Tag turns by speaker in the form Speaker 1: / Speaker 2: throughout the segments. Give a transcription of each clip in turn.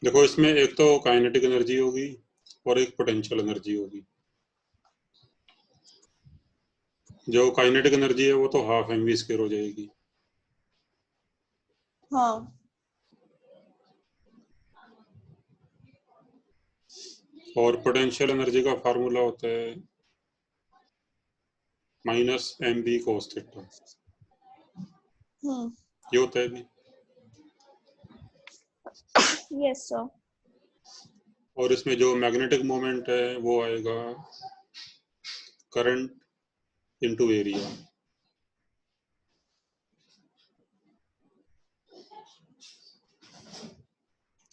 Speaker 1: देखो इसमें एक तो काइनेटिक एनर्जी होगी और एक पोटेंशियल एनर्जी होगी। जो काइनेटिक एनर्जी है वो तो हाफ एम वी स्क्वायर हो जाएगी।
Speaker 2: हाँ।
Speaker 1: और पोटेंशियल एनर्जी का फार्मूला होता है minus M B cos theta. ये होता है भी।
Speaker 2: Yes sir.
Speaker 1: और इसमें जो मैग्नेटिक मोमेंट है वो आएगा करंट इनटू एरिया।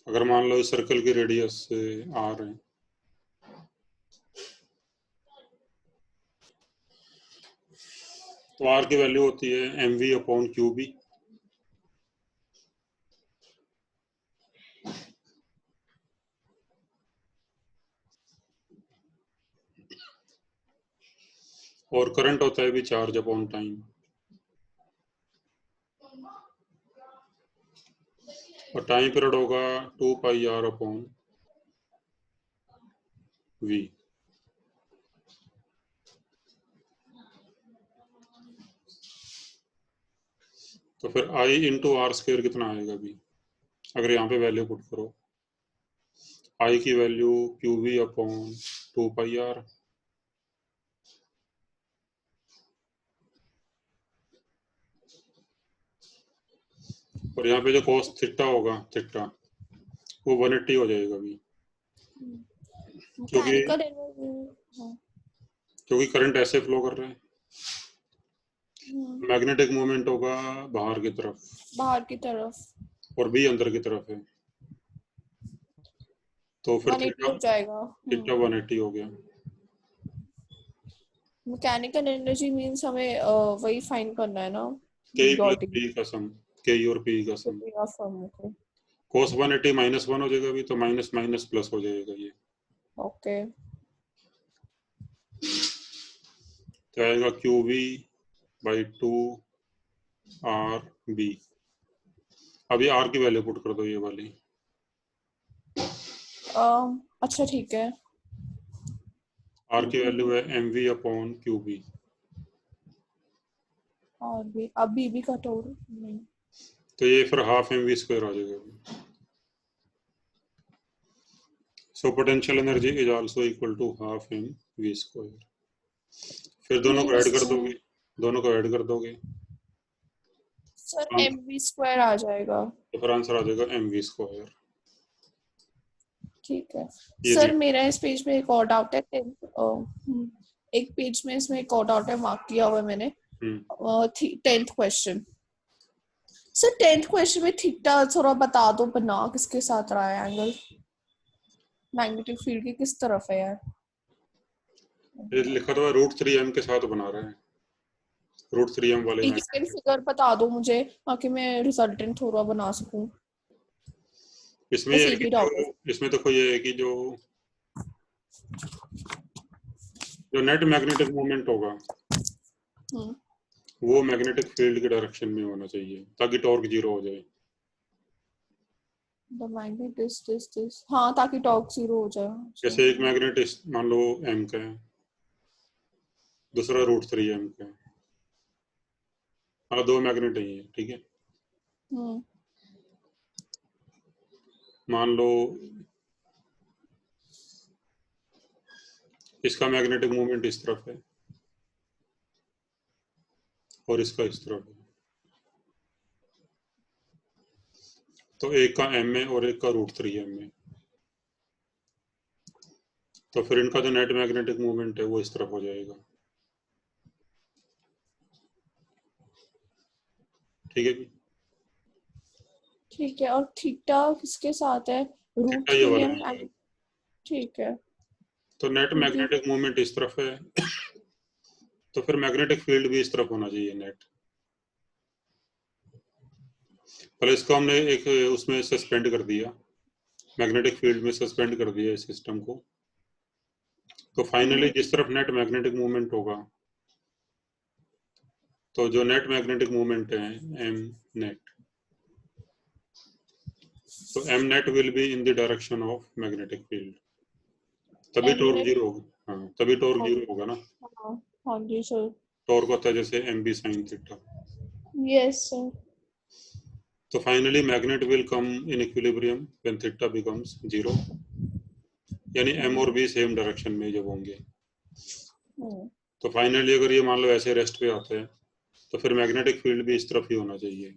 Speaker 1: अगर मान लो इस सर्कल की रेडियस से आर है तो आर की वैल्यू होती है M V upon Q B. और करंट होता है भी चार्ज अपॉन टाइम। और टाइम पीरियड होगा 2 पाई आर अपॉन वी। तो फिर आई इंटू आर स्क्वायर कितना आएगा भी, अगर यहाँ पे वैल्यू पुट करो। आई की value Q V upon 2 pi R. और यहाँ पे जो कोस थीटा होगा थीटा वो 180 हो जाएगा भी, क्योंकि
Speaker 2: मैकेनिकल एनर्जी।
Speaker 1: क्योंकि करंट ऐसे फ्लो कर रहा है। मैग्नेटिक मोमेंट होगा बाहर की तरफ और बी अंदर की तरफ है, तो फिर
Speaker 2: 180 हो जाएगा।
Speaker 1: थीटा 180 हो गया।
Speaker 2: मैकेनिकल एनर्जी मींस हमें वही फाइंड करना है ना,
Speaker 1: के
Speaker 2: बी
Speaker 1: प्लस
Speaker 2: डॉट
Speaker 1: पी का सम, के और पी का सम। कोस 180 माइनस 1 हो जाएगा भी, तो माइनस माइनस प्लस हो जाएगा ये।
Speaker 2: ओके।
Speaker 1: तो आएगा Q V by 2 R B. अभी आर की वैल्यू पुट कर दो ये वाली।
Speaker 2: अच्छा ठीक है।
Speaker 1: आर की वैल्यू है M V upon Q B.
Speaker 2: और भी अभी भी कटोर नहीं।
Speaker 1: तो ये फिर हाफ एम वी स्क्वायर आ जाएगा। So potential energy is also equal to half M V square. फिर दोनों को ऐड कर दोगे, दोनों को ऐड कर दोगे
Speaker 2: सर एम वी स्क्वायर आ जाएगा।
Speaker 1: तो फिर आंसर आ जाएगा एम वी स्क्वायर।
Speaker 2: ठीक है सर। मेरा इस पेज में एक और डाउट है। एक पेज में इसमें एक और डाउट है, मार्क किया हुआ है मैंने। 10th question. Sir 10th question में थीटा थोड़ा बता दो, बना किसके साथ रहा है एंगल, मैग्नेटिक फील्ड की किस तरफ है यार।
Speaker 1: ये लिखा तो है √3m के साथ बना रहे हैं, √3m वाले
Speaker 2: एक
Speaker 1: मैग्नेट।
Speaker 2: फिगर बता दो मुझे ताकि मैं रिजल्टेंट थोड़ा बना सकूं।
Speaker 1: इसमें
Speaker 2: बस
Speaker 1: ये है
Speaker 2: एक
Speaker 1: कि
Speaker 2: ही डाउट है।
Speaker 1: इसमें देखो ये है कि जो नेट मैग्नेटिक मोमेंट होगा वो मैग्नेटिक फील्ड के डायरेक्शन में होना चाहिए ताकि टॉर्क 0 हो जाए।
Speaker 2: द मैग्नेट दिस हाँ, ताकि टॉर्क 0 हो जाए।
Speaker 1: जैसे एक मैग्नेट मान लो m का है, दूसरा √3m का है, हाँ 2 मैग्नेट है ये, ठीक है। मान लो इसका मैग्नेटिक मोमेंट इस तरफ है और इसका इस तरफ है, तो एक का m है और एक का √3m है। तो फिर इनका जो नेट मैग्नेटिक मोमेंट है वो इस तरफ हो जाएगा, ठीक है जी।
Speaker 2: ठीक है। और थीटा किसके साथ है?
Speaker 1: थीटा ये वाला
Speaker 2: √3m।
Speaker 1: है।
Speaker 2: ठीक है।
Speaker 1: तो नेट मैग्नेटिक मोमेंट इस तरफ है तो फिर मैग्नेटिक फील्ड भी इस तरफ होना चाहिए नेट। पहले इसको हमने एक उसमें सस्पेंड कर दिया, मैग्नेटिक फील्ड में सस्पेंड कर दिया इस सिस्टम को। तो फाइनली जिस तरफ नेट मैग्नेटिक मूवमेंट होगा तो जो नेट मैग्नेटिक मूवमेंट है एम नेट तो m net will be in the direction of magnetic field, तभी टॉर्क जीरो होगा। हाँ, तभी टॉर्क जीरो होगा ना।
Speaker 2: हाँ जी सर।
Speaker 1: टॉर्क होता है जैसे mb sin थीटा।
Speaker 2: Yes sir.
Speaker 1: तो finally magnet will come in equilibrium when theta becomes zero, यानी m और b सेम डायरेक्शन में जब होंगे। तो फाइनली अगर ये मान लो ऐसे रेस्ट पे आते हैं तो फिर मैग्नेटिक फील्ड भी इस तरफ ही होना चाहिए।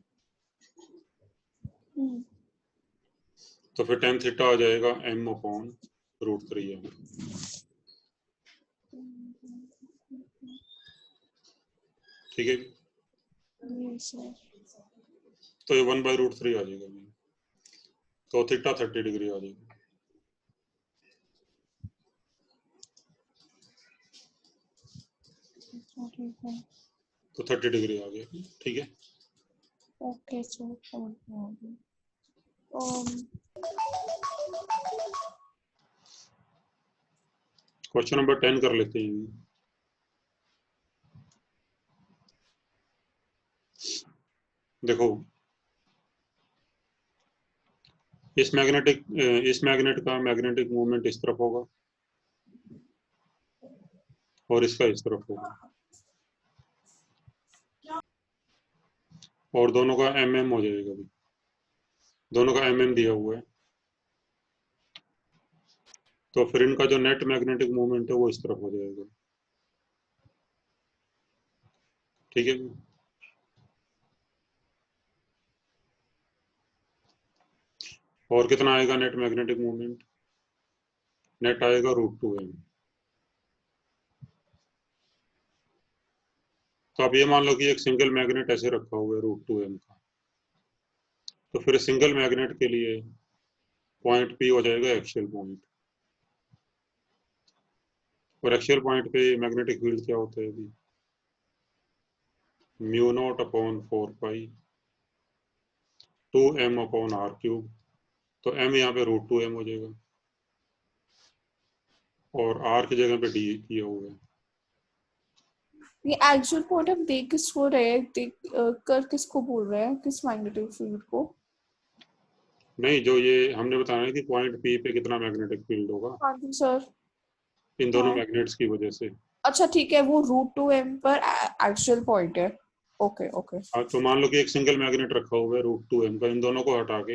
Speaker 1: तो फिर tan थीटा आ जाएगा m/√3m। ठीक है, तो ये 1/√3 आ जाएगा। तो थीटा 30 डिग्री आ जाएगा। तो 30 डिग्री आ गया। ठीक है,
Speaker 2: ओके सर।
Speaker 1: क्वेश्चन नंबर 10 कर लेते हैं। देखो, इस मैग्नेट का मैग्नेटिक मूवमेंट इस तरफ होगा और इसका इस तरफ होगा, और दोनों का mm हो जाएगा भी। दोनों का mm दिया हुआ है। तो फिर इनका जो नेट मैग्नेटिक मूवमेंट है वो इस तरफ हो जाएगा। ठीक है, और कितना आएगा नेट मैग्नेटिक मूवमेंट? नेट आएगा √2m। तो आप ये मान लो कि एक सिंगल मैग्नेट ऐसे रखा हुआ है √2m का, तो फिर सिंगल मैग्नेट के लिए पॉइंट P हो जाएगा एक्सियल पॉइंट, और एक्सियल पॉइंट पे मैग्नेटिक फील्ड क्या होता है अभी? μ0/4π 2m/r³। तो m यहाँ पे √2m हो जाएगा, और r की जगह पे d किया हुआ है।
Speaker 2: ये एक्चुअल पॉइंट हम देख किसको रहे हैं, देख कर किसको बोल रहे हैं, किस मैग्नेटिक फील्ड को?
Speaker 1: नहीं, जो ये हमने बताया कि पॉइंट P पे कितना मैग्नेटिक फील्ड होगा।
Speaker 2: हाँ जी सर।
Speaker 1: इन दोनों
Speaker 2: हाँ।
Speaker 1: मैग्नेट्स की वजह से।
Speaker 2: अच्छा ठीक है, वो √2m पर एक्चुअल पॉइंट है। Okay okay.
Speaker 1: हाँ, तो मान लो कि एक सिंगल मैग्नेट रखा हुआ है √2m का, इन दोनों को हटा के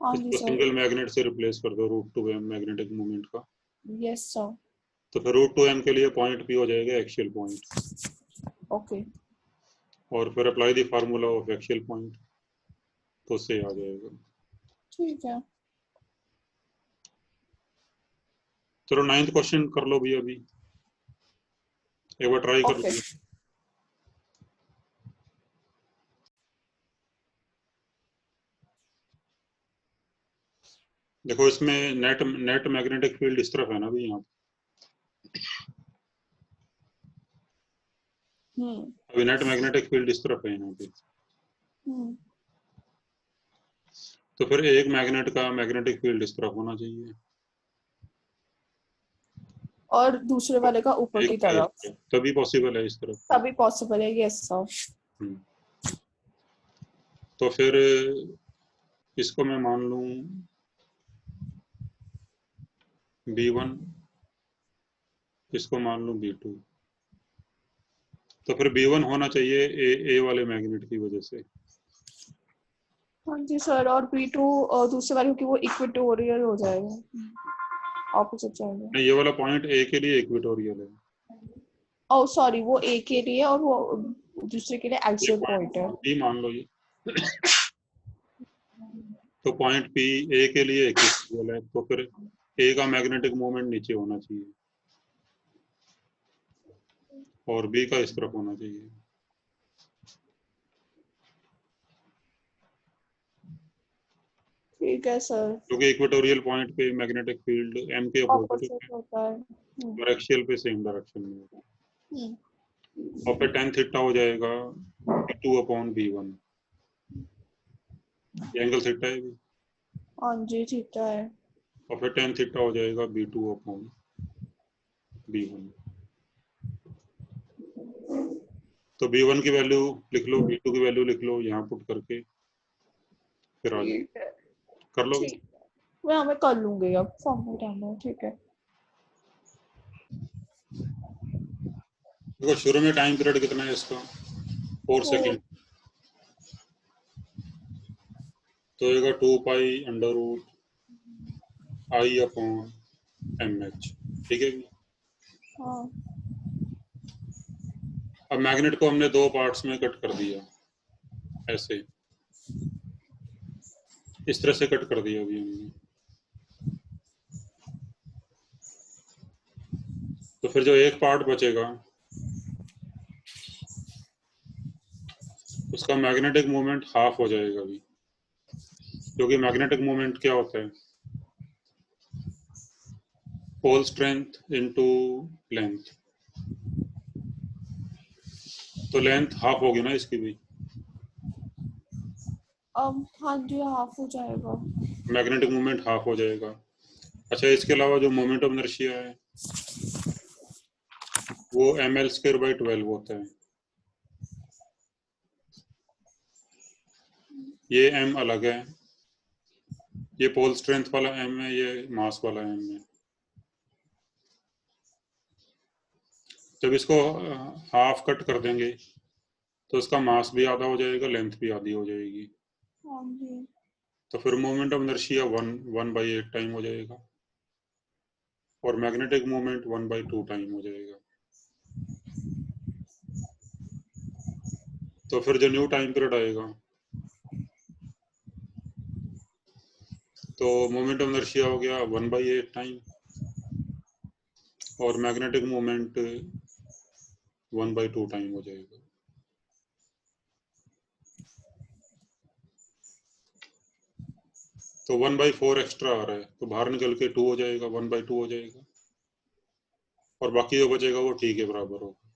Speaker 2: हाँ जी
Speaker 1: इसको
Speaker 2: सर।
Speaker 1: सिंगल मैग्नेट से रिप्लेस कर दो √2m मैग्नेटिक मोमेंट का।
Speaker 2: Yes sir.
Speaker 1: तो फिर √2m के लिए पॉइंट P हो जाएगा एक्सियल पॉइंट।
Speaker 2: ओके।
Speaker 1: और फिर apply the formula of axial point, तो उससे आ जाएगा।
Speaker 2: ठीक है।
Speaker 1: चलो 9th क्वेश्चन कर लो भी अभी, एक बार ट्राई कर लो। देखो, इसमें नेट मैग्नेटिक फील्ड इस तरफ है ना भी, यहाँ अभी नेट मैग्नेटिक फील्ड इस तरफ है यहाँ पे। तो फिर एक मैग्नेट का मैग्नेटिक फील्ड इस तरफ होना चाहिए,
Speaker 2: और दूसरे वाले का ऊपर की तरफ।
Speaker 1: तभी पॉसिबल है इस तरफ।
Speaker 2: तभी पॉसिबल है, यस सर।
Speaker 1: तो फिर इसको मैं मान लूं B1, इसको मान लूं B2। तो फिर B1 होना चाहिए ए वाले मैग्नेट की वजह से।
Speaker 2: हाँ जी सर, और B2 दूसरे वाले की वो इक्वेटोरियल हो जाएगा, ऑपोजिट जाएगा।
Speaker 1: नहीं, ये वाला पॉइंट ए के लिए इक्वेटोरियल है।
Speaker 2: ओह सॉरी, वो ए के लिए और वो दूसरे के लिए एक्सियल पॉइंट है।
Speaker 1: बी मान लो ये। तो पॉइंट P ए के लिए इक्वेटोरियल है, तो फिर ए का मैग्नेटिक मोमेंट नीचे होना चाहिए और बी का इस तरफ होना चाहिए।
Speaker 2: ठीक है सर।
Speaker 1: क्योंकि इक्वेटोरियल पॉइंट पे मैग्नेटिक फील्ड एम के अपोजिट
Speaker 2: होता है
Speaker 1: और एक्सियल पे सेम डायरेक्शन में होगा। और फिर tan थीटा हो जाएगा B2/B1। ये एंगल थीटा है भी।
Speaker 2: हाँ जी थीटा है।
Speaker 1: और फिर tan थीटा हो जाएगा B2/B1। तो B1 की वैल्यू लिख लो, B2 की वैल्यू लिख लो, यहाँ पुट करके फिर आ जाए। कर लोगे?
Speaker 2: ठीक है, मैं कर लूंगी अब, फॉर्मेट आना, ठीक है।
Speaker 1: देखो शुरू में टाइम पीरियड कितना है इसका, 4 सेकेंड, तो होगा 2 pi under root I upon M H, ठीक है।
Speaker 2: हाँ।
Speaker 1: अब मैग्नेट को हमने 2 पार्ट्स में कट कर दिया, ऐसे इस तरह से कट कर दिया अभी हमने। तो फिर जो एक पार्ट बचेगा उसका मैग्नेटिक मोमेंट हाफ हो जाएगा अभी, क्योंकि मैग्नेटिक मोमेंट क्या होता है, पोल स्ट्रेंथ इनटू लेंथ, तो लेंथ हाफ होगी ना इसकी भी,
Speaker 2: हाँ जी, हाफ हो जाएगा।
Speaker 1: मैग्नेटिक मोमेंट हाफ हो जाएगा। अच्छा, इसके अलावा जो मोमेंट ऑफ इनर्शिया है वो ml²/12 होता है। ये m अलग है, ये पोल स्ट्रेंथ वाला m है, ये मास वाला m है। जब इसको हाफ कट कर देंगे तो इसका मास भी आधा हो जाएगा, लेंथ भी आधी हो जाएगी।
Speaker 2: हाँ जी।
Speaker 1: तो फिर मोमेंट ऑफ इनर्शिया 1/8 टाइम हो जाएगा और मैग्नेटिक मोमेंट 1/2 टाइम हो जाएगा। तो फिर जो न्यू टाइम पीरियड आएगा तो मोमेंट ऑफ इनर्शिया हो गया 1/8 टाइम और मैग्नेटिक मोमेंट 1/2 टाइम हो जाएगा। तो 1/4 एक्स्ट्रा आ रहा है, तो बाहर निकल के 2 हो जाएगा, 1/2 हो जाएगा और बाकी जो बचेगा वो t के बराबर होगा।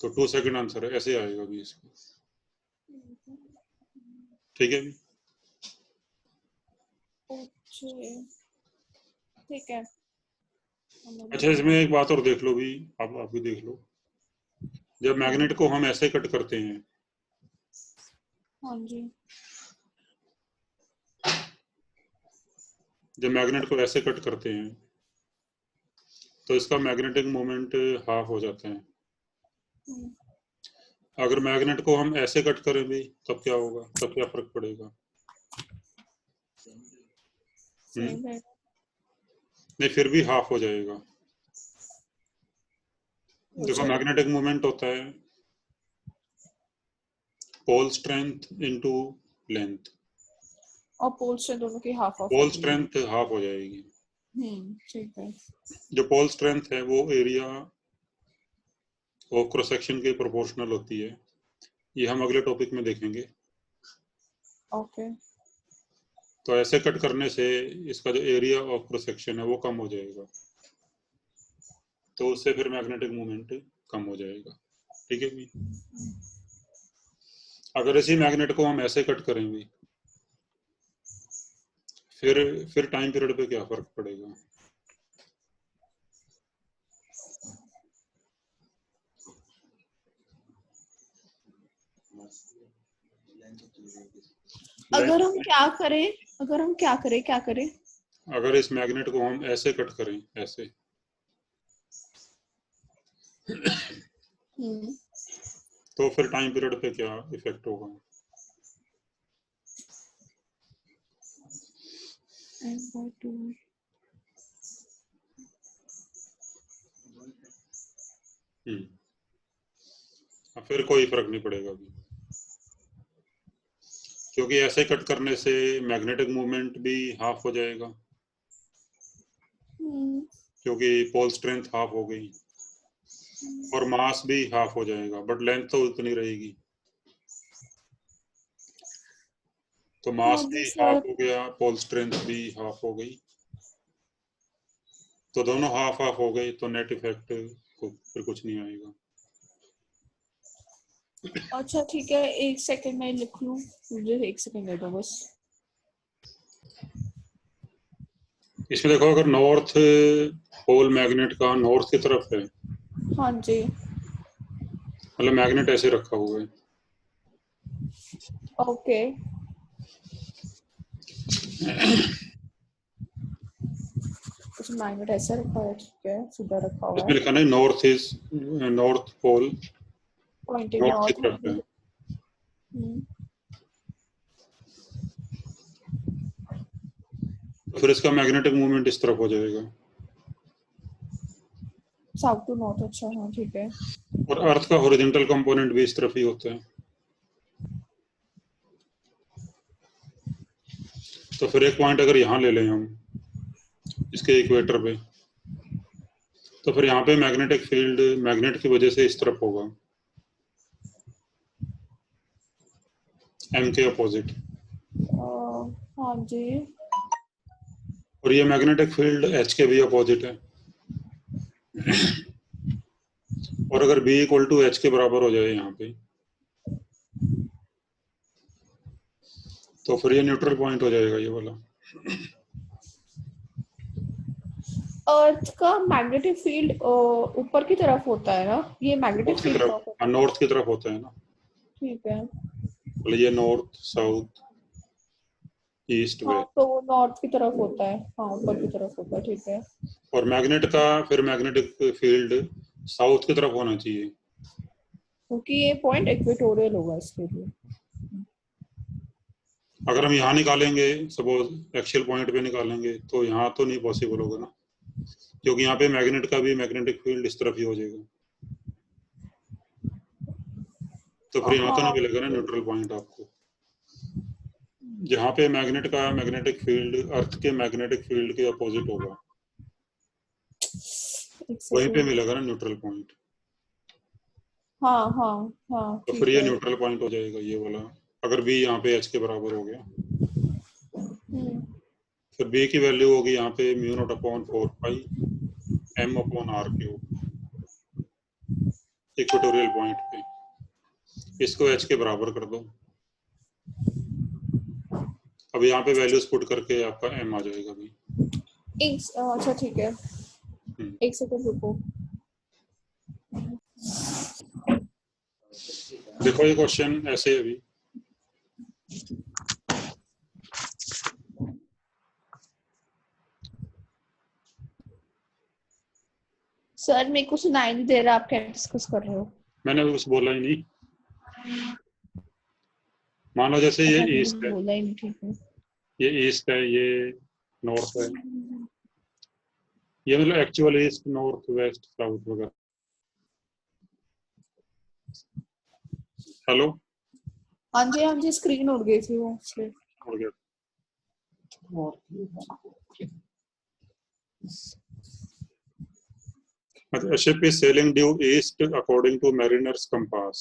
Speaker 1: तो 2 सेकंड आंसर है, ऐसे आएगा अभी इसका, ठीक है भी।
Speaker 2: ठीक है।
Speaker 1: अच्छा, इसमें एक बात और देख लो भी, आप भी देख लो, जब मैग्नेट को हम ऐसे कट करते हैं,
Speaker 2: हाँ जी,
Speaker 1: जब मैग्नेट को ऐसे कट करते हैं तो इसका मैग्नेटिक मोमेंट हाफ हो जाता है। अगर मैग्नेट को हम ऐसे कट करें भी तब क्या होगा, तब क्या फर्क पड़ेगा? नहीं, फिर भी हाफ हो जाएगा। देखो मैग्नेटिक मोमेंट होता है पोल स्ट्रेंथ इनटू लेंथ,
Speaker 2: और पोल स्ट्रेंथ दोनों की half of
Speaker 1: pole strength half हो जाएगी।
Speaker 2: ठीक है।
Speaker 1: जो पोल स्ट्रेंथ है वो एरिया और क्रॉस सेक्शन के प्रोपोर्शनल होती है, ये हम अगले टॉपिक में देखेंगे।
Speaker 2: ओके।
Speaker 1: तो ऐसे कट करने से इसका जो एरिया ऑफ क्रॉस सेक्शन है वो कम हो जाएगा, तो उससे फिर मैग्नेटिक मोमेंट कम हो जाएगा, ठीक है भी। अगर इसी मैग्नेट को हम ऐसे कट करेंगे फिर टाइम पीरियड पे क्या फर्क पड़ेगा?
Speaker 2: अगर हम क्या करें
Speaker 1: अगर इस मैग्नेट को हम ऐसे कट करें, ऐसे तो फिर टाइम पीरियड पे क्या इफेक्ट होगा? फिर कोई फर्क नहीं पड़ेगा अभी, क्योंकि ऐसे कट करने से मैग्नेटिक मूवमेंट भी हाफ हो जाएगा, क्योंकि पोल स्ट्रेंथ हाफ हो गई और मास भी हाफ हो जाएगा, बट लेंथ तो उतनी रहेगी। तो मास भी हाफ हो गया, पोल स्ट्रेंथ भी हाफ हो गई, तो दोनों हाफ हाफ हो गए, तो नेट इफेक्ट फिर कुछ नहीं आएगा।
Speaker 2: अच्छा ठीक है, 1 सेकंड में लिख लूं, मुझे 1 सेकंड दे दो बस।
Speaker 1: इसमें देखो, अगर नॉर्थ पोल मैग्नेट का नॉर्थ की तरफ है,
Speaker 2: हाँ जी,
Speaker 1: मतलब मैग्नेट ऐसे रखा हुआ है,
Speaker 2: ओके कुछ मैग्नेट ऐसा रखा है, ठीक है, सीधा रखा हुआ
Speaker 1: इसमें
Speaker 2: है,
Speaker 1: लिखा नहीं नॉर्थ पोल
Speaker 2: पॉइंटिंग
Speaker 1: नॉर्थ की
Speaker 2: नॉर्थ।
Speaker 1: तरफ है। तो फिर इसका मैग्नेटिक मूवमेंट इस तरफ हो जाएगा।
Speaker 2: साउथ टू नॉर्थ, अच्छा हाँ ठीक है।
Speaker 1: और अर्थ का हॉरिजॉन्टल कंपोनेंट भी इस तरफ ही होता है। तो फिर एक पॉइंट अगर यहाँ ले लें हम इसके इक्वेटर पे, तो फिर यहाँ पे मैग्नेटिक फील्ड मैग्नेट की वजह से इस तरफ होगा, एम के अपोजिट।
Speaker 2: हाँ जी।
Speaker 1: और ये मैग्नेटिक फील्ड एच के भी अपोजिट है। और अगर बी इक्वल टू एच के बराबर हो जाए यहाँ पे, तो फिर ये न्यूट्रल पॉइंट हो जाएगा ये वाला।
Speaker 2: अर्थ का मैग्नेटिक फील्ड ऊपर की तरफ होता है ना, ये मैग्नेटिक
Speaker 1: नॉर्थ की
Speaker 2: फील्ड
Speaker 1: तरफ, हाँ नॉर्थ की तरफ होता है ना।
Speaker 2: ठीक है।
Speaker 1: मतलब ये नॉर्थ साउथ ईस्ट
Speaker 2: हाँ
Speaker 1: वेस्ट।
Speaker 2: तो वो नॉर्थ की तरफ होता है, हाँ ऊपर की तरफ होता है, ठीक है।
Speaker 1: और मैग्नेट का फिर मैग्नेटिक फील्ड साउथ की तरफ होना चाहिए,
Speaker 2: क्योंकि ये पॉइंट इक्वेटोरियल होगा इसके लिए।
Speaker 1: अगर हम यहाँ निकालेंगे सपोज एक्सियल पॉइंट पे निकालेंगे तो यहाँ तो नहीं पॉसिबल होगा ना, क्योंकि यहाँ पे मैग्नेट का भी मैग्नेटिक फील्ड इस तरफ ही हो जाएगा। तो फिर यहाँ तो नहीं मिलेगा ना न्यूट्रल पॉइंट आपको। जहाँ पे मैग्नेट का मैग्नेटिक फील्ड अर्थ के मैग्नेटिक फील्ड के अपोजिट होगा वहीं पे मिलेगा ना न्यूट्रल पॉइंट।
Speaker 2: हाँ हाँ हाँ
Speaker 1: तो फिर ये न्यूट्रल पॉइंट हो जाएगा ये वाला, अगर बी यहाँ पे एच के बराबर हो गया। फिर बी की वैल्यू होगी यहाँ पे mu naught upon 4 pi M upon R cube equatorial point पे। इसको एच के बराबर कर दो। अब यहाँ पे वैल्यूज पुट करके आपका एम आ जाएगा भी।
Speaker 2: अच्छा ठीक है, एक सेकंड रुको।
Speaker 1: देखो ये क्वेश्चन ऐसे है अभी।
Speaker 2: सर मेरे को सुनाई नहीं दे रहा, आप क्या डिस्कस कर रहे हो?
Speaker 1: मैंने कुछ बोला ही नहीं। मान लो जैसे ये ईस्ट है,
Speaker 2: बोला ही नहीं, ठीक है।
Speaker 1: ये ईस्ट है, ये नॉर्थ है, ये मतलब actual east north west south वगैरह। हेलो,
Speaker 2: हाँ जी स्क्रीन उड़ गई थी वो इसलिए।
Speaker 1: हो गया। A ship is sailing due east according to mariner's compass.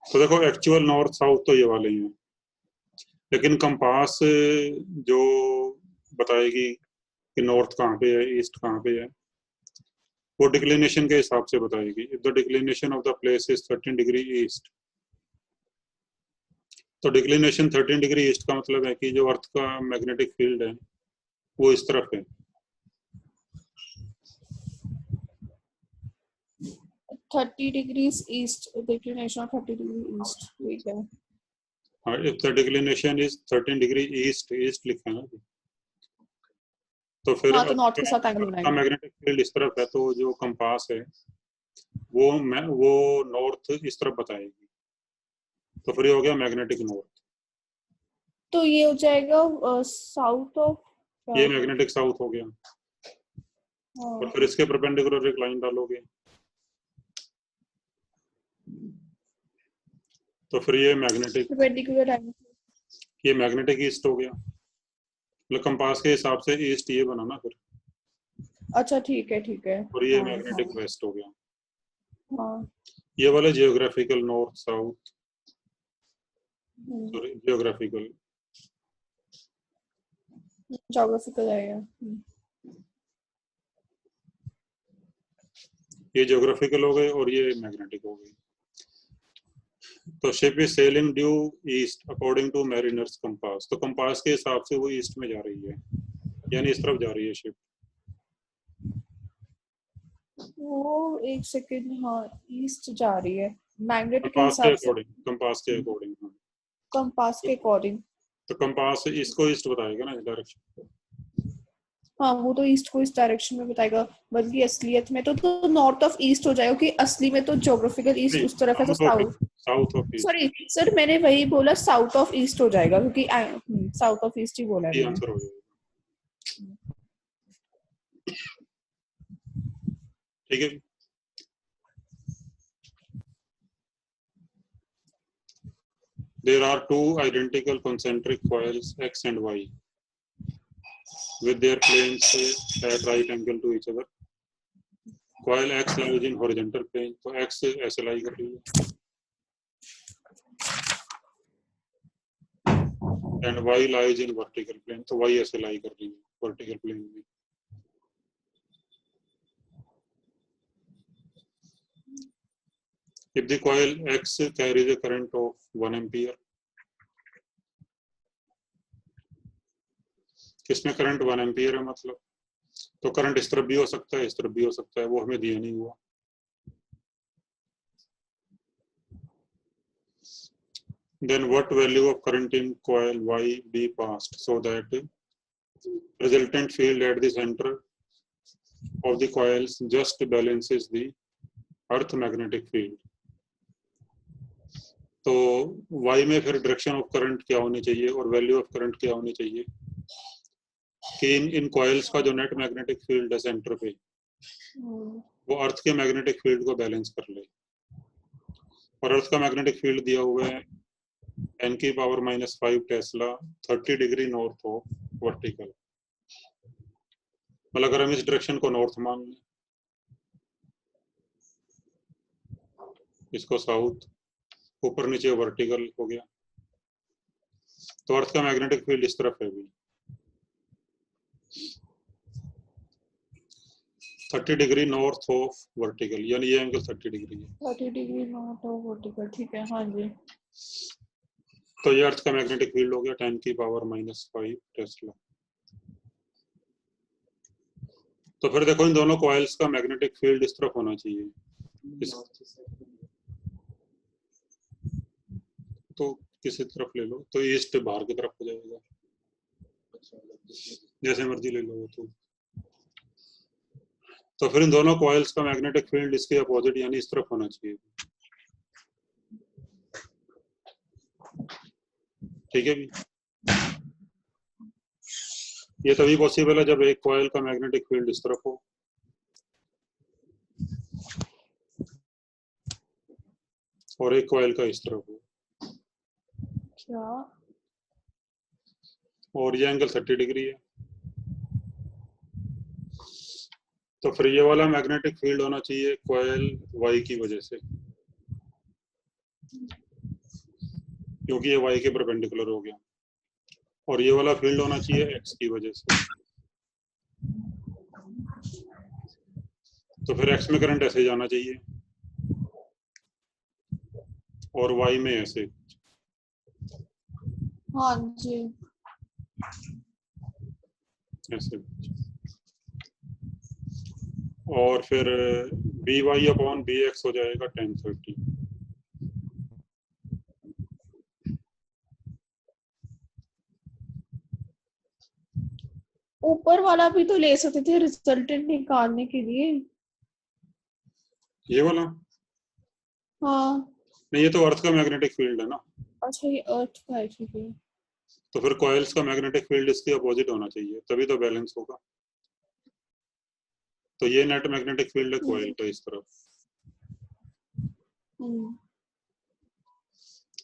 Speaker 1: तो देखो एक्चुअल नॉर्थ साउथ तो ये वाले ही हैं, लेकिन कंपास जो बताएगी कि नॉर्थ कहाँ पे है ईस्ट कहाँ पे है वो डिक्लिनेशन के हिसाब से बताएगी। If the declination of the place is 13 degree east, तो डिक्लिनेशन 13 डिग्री ईस्ट का मतलब है कि जो अर्थ का मैग्नेटिक फील्ड है वो इस तरफ है।
Speaker 2: 30 degrees east, declination of 30 degrees east, ठीक है।
Speaker 1: हाँ, if the declination is 13 degree east, east लिखा है ना, तो फिर
Speaker 2: हाँ तो नॉर्थ के साथ एंगल
Speaker 1: का
Speaker 2: बनाएंगे।
Speaker 1: मैग्नेटिक फील्ड इस तरफ है, तो जो कंपास है वो नॉर्थ इस तरफ बताएगी, तो फिर ये हो गया मैग्नेटिक नॉर्थ।
Speaker 2: तो ये हो जाएगा साउथ ऑफ,
Speaker 1: ये मैग्नेटिक साउथ हो गया। और फिर इसके परपेंडिकुलर एक लाइन डालोगे तो फिर ये मैग्नेटिक ईस्ट हो गया। मतलब कंपास के हिसाब से ईस्ट ये बना ना फिर।
Speaker 2: अच्छा ठीक है।
Speaker 1: और ये मैग्नेटिक वेस्ट हो गया।
Speaker 2: हाँ
Speaker 1: ये वाला geographical north south, sorry geographical
Speaker 2: आएगा।
Speaker 1: ये जियोग्राफिकल हो गए और ये मैग्नेटिक हो गए। तो ship is sailing due east according to mariner's compass, तो कंपास के हिसाब से वो ईस्ट में जा रही है, यानी इस तरफ जा रही है शिप।
Speaker 2: वो एक सेकंड, हाँ ईस्ट जा रही है, मैग्नेट के
Speaker 1: कंपास के
Speaker 2: हिसाब से,
Speaker 1: अकॉर्डिंग, कंपास के अकॉर्डिंग।
Speaker 2: कंपास के अकॉर्डिंग।
Speaker 1: तो कंपास इसको ईस्ट बताएगा ना, इस डायरेक्शन।
Speaker 2: हाँ वो तो ईस्ट को इस डायरेक्शन में बताएगा, बल्कि असलियत में तो नॉर्थ ऑफ ईस्ट हो जाएगा, कि असली में तो ज्योग्राफिकल ईस्ट उस तरफ है, तो south,
Speaker 1: south of east.
Speaker 2: Sorry sir मैंने वही बोला, साउथ ऑफ ईस्ट हो जाएगा, क्योंकि साउथ ऑफ ईस्ट ही बोला है
Speaker 1: ये
Speaker 2: मैंने।
Speaker 1: आंसर हो जाएगा। ठीक है। There are two identical concentric coils X and Y with their planes at right angle to each other. Coil X lies in horizontal plane, तो X ऐसे लाई कर रही है, and Y lies in vertical plane, तो Y ऐसे लाई कर रही है vertical plane में। If the coil X carries a current of 1 ampere, किसमें करंट 1 एम्पियर है, मतलब तो करंट इस तरफ भी हो सकता है, इस तरफ भी हो सकता है, वो हमें दिया नहीं हुआ। Then what value of current in coil Y be passed so that resultant field at the center of the coils just balances the earth magnetic field? तो Y में फिर डायरेक्शन ऑफ करंट क्या होनी चाहिए और वैल्यू ऑफ करंट क्या होनी चाहिए कि इन कॉइल्स का जो नेट मैग्नेटिक फील्ड है सेंटर पे, वो अर्थ के मैग्नेटिक फील्ड को बैलेंस कर ले। और अर्थ का मैग्नेटिक फील्ड दिया हुआ है 10⁻⁻5 Tesla 30 degree north of vertical. मतलब अगर हम इस डायरेक्शन को नॉर्थ मान लें, इसको साउथ, ऊपर नीचे वर्टिकल हो गया, तो अर्थ का मैग्नेटिक फील्ड इस तरफ है भी 30 डिग्री नॉर्थ ऑफ वर्टिकल, यानी ये एंगल 30 डिग्री है।
Speaker 2: 30 डिग्री नॉर्थ ऑफ वर्टिकल, ठीक है, हाँ जी।
Speaker 1: तो ये अर्थ का मैग्नेटिक फील्ड हो गया 10⁻⁻5 टेस्ला। तो फिर देखो इन दोनों कॉइल्स का मैग्नेटिक फील्ड इस तरफ होना चाहिए, तो किसी तरफ ले लो, तो ईस्ट बाहर की तरफ हो जाएगा, जैसे मर्जी ले लो। तो फिर इन दोनों कॉइल्स का मैग्नेटिक फील्ड इसके अपोजिट यानी इस तरफ होना चाहिए। ठीक है भी, ये तभी पॉसिबल है जब एक कॉइल का मैग्नेटिक फील्ड इस तरफ हो और एक कॉइल का इस तरफ हो।
Speaker 2: क्या?
Speaker 1: और ये एंगल 30 डिग्री है, तो फिर ये वाला मैग्नेटिक फील्ड होना चाहिए कॉइल वाई की वजह से, क्योंकि ये वाई के परपेंडिकुलर हो गया, और ये वाला फील्ड होना चाहिए एक्स की वजह से। तो फिर एक्स में करंट ऐसे जाना चाहिए और वाई में ऐसे।
Speaker 2: हाँ जी,
Speaker 1: ऐसे। और फिर B Y upon B X हो जाएगा 1030।
Speaker 2: ऊपर वाला भी तो ले सकते थे रिजल्टेंट निकालने के लिए।
Speaker 1: ये वाला
Speaker 2: हाँ,
Speaker 1: नहीं, ये तो अर्थ का मैग्नेटिक फील्ड है ना।
Speaker 2: अच्छा ये अर्थ का है, ठीक है।
Speaker 1: तो फिर कॉइल्स का मैग्नेटिक फील्ड इसके अपोजिट होना चाहिए, तभी तो बैलेंस होगा। तो ये नेट मैग्नेटिक फील्ड है कॉइल का इस तरफ,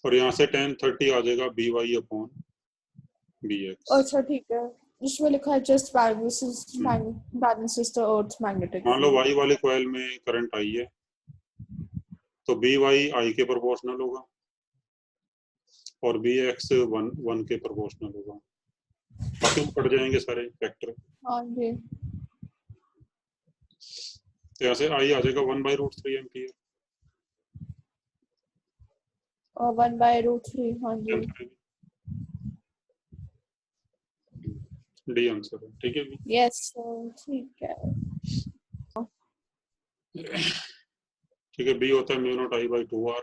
Speaker 1: और यहाँ से 1030 आ जाएगा B Y upon B X.
Speaker 2: अच्छा ठीक है, इसमें लिखा है just balances the earth's magnetic
Speaker 1: मान लो
Speaker 2: field।
Speaker 1: वाई वाली कॉइल में करंट आई है, तो बी वाई आई के प्रोपोर्शनल होगा और बी एक्स वन के प्रोपोर्शनल होगा, बाकी पड़ जाएंगे सारे फैक्टर।
Speaker 2: हाँ जी,
Speaker 1: तो यहाँ से आई आ जाएगा 1/√3 एम्पियर।
Speaker 2: और 1/√3, हाँ जी।
Speaker 1: डी आंसर है, ठीक है भी।
Speaker 2: यस ठीक है।
Speaker 1: ठीक है, बी होता है mu not I by 2r।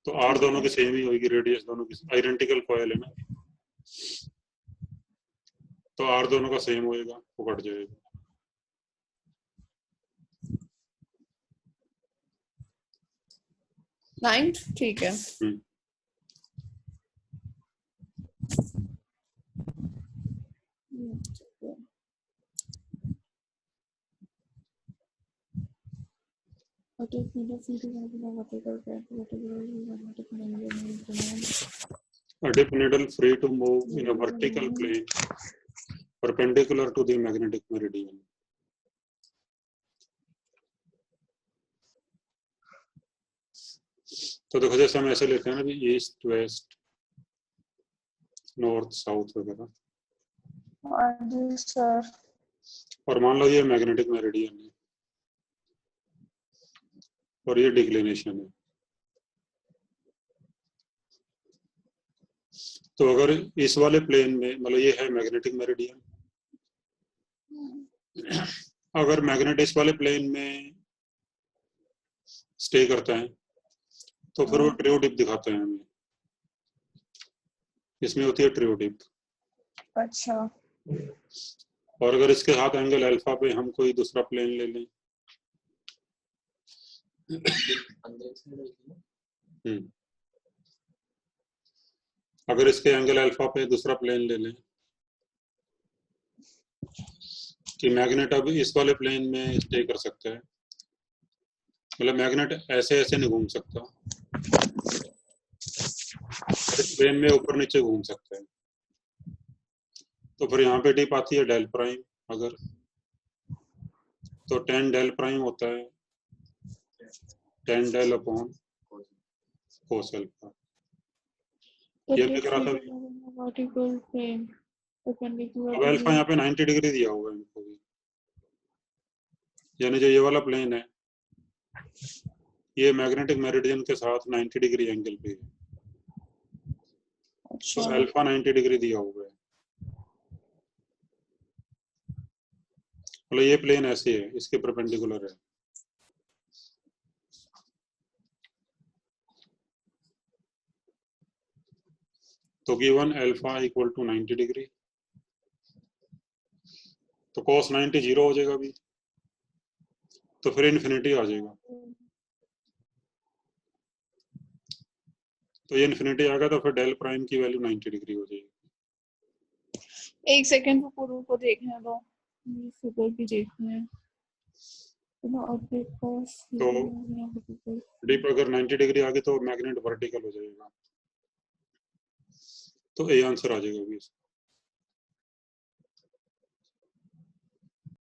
Speaker 1: तो आर दोनों की सेम ही होगी, रेडियस दोनों की आइडेंटिकल कॉइल है ना, तो आर दोनों का सेम होएगा, वो कट जाएगा।
Speaker 2: नाइन्थ, ठीक है।
Speaker 1: A dip needle free to move in a vertical plane perpendicular to the magnetic meridian. तो देखो जैसे हम ऐसे लेते हैं ना भी ईस्ट वेस्ट नॉर्थ साउथ वगैरह,
Speaker 2: सर,
Speaker 1: और मान लो ये मैग्नेटिक मेरिडियन है और ये डिक्लिनेशन है। तो अगर इस वाले प्लेन में मतलब ये है मैग्नेटिक मेरिडियन, अगर मैग्नेट इस वाले प्लेन में स्टे करता है तो फिर वो ट्रियो डिप दिखाते हैं हमें, इसमें होती है ट्रियो डिप।
Speaker 2: अच्छा।
Speaker 1: और अगर इसके साथ एंगल अल्फा पे हम कोई दूसरा प्लेन ले लें, अगर इसके एंगल अल्फा पे दूसरा प्लेन ले लें कि मैग्नेट अब इस वाले प्लेन में स्टे कर सकता है, मतलब मैग्नेट ऐसे ऐसे नहीं घूम सकता, इस प्लेन में ऊपर नीचे घूम सकता है, तो फिर यहाँ पे डिप आती है डेल प्राइम। अगर तो 10 डेल प्राइम होता है 10 डेल अपॉन कोस अल्फा। ये भी करा था। अब अल्फा यहाँ पे 90 डिग्री दिया हुआ है इनको भी, यानी जो ये वाला प्लेन है ये मैग्नेटिक मेरिडियन के साथ 90 डिग्री एंगल पे है।
Speaker 2: अच्छा।
Speaker 1: तो अल्फा 90 डिग्री दिया हुआ है, मतलब ये प्लेन ऐसे है, इसके परपेंडिकुलर है। तो given alpha equal to 90 degree, तो cos 90 जीरो हो जाएगा अभी, तो फिर इन्फिनिटी आ जाएगा। तो ये इन्फिनिटी आ गया तो फिर डेल प्राइम की वैल्यू 90 डिग्री हो जाएगी।
Speaker 2: एक सेकंड पूरू को देखने दो, फिगर भी देखना है। तो
Speaker 1: डिप अगर 90 डिग्री आ गई तो मैग्नेट वर्टिकल हो जाएगा, तो ए आंसर आ जाएगा अभी।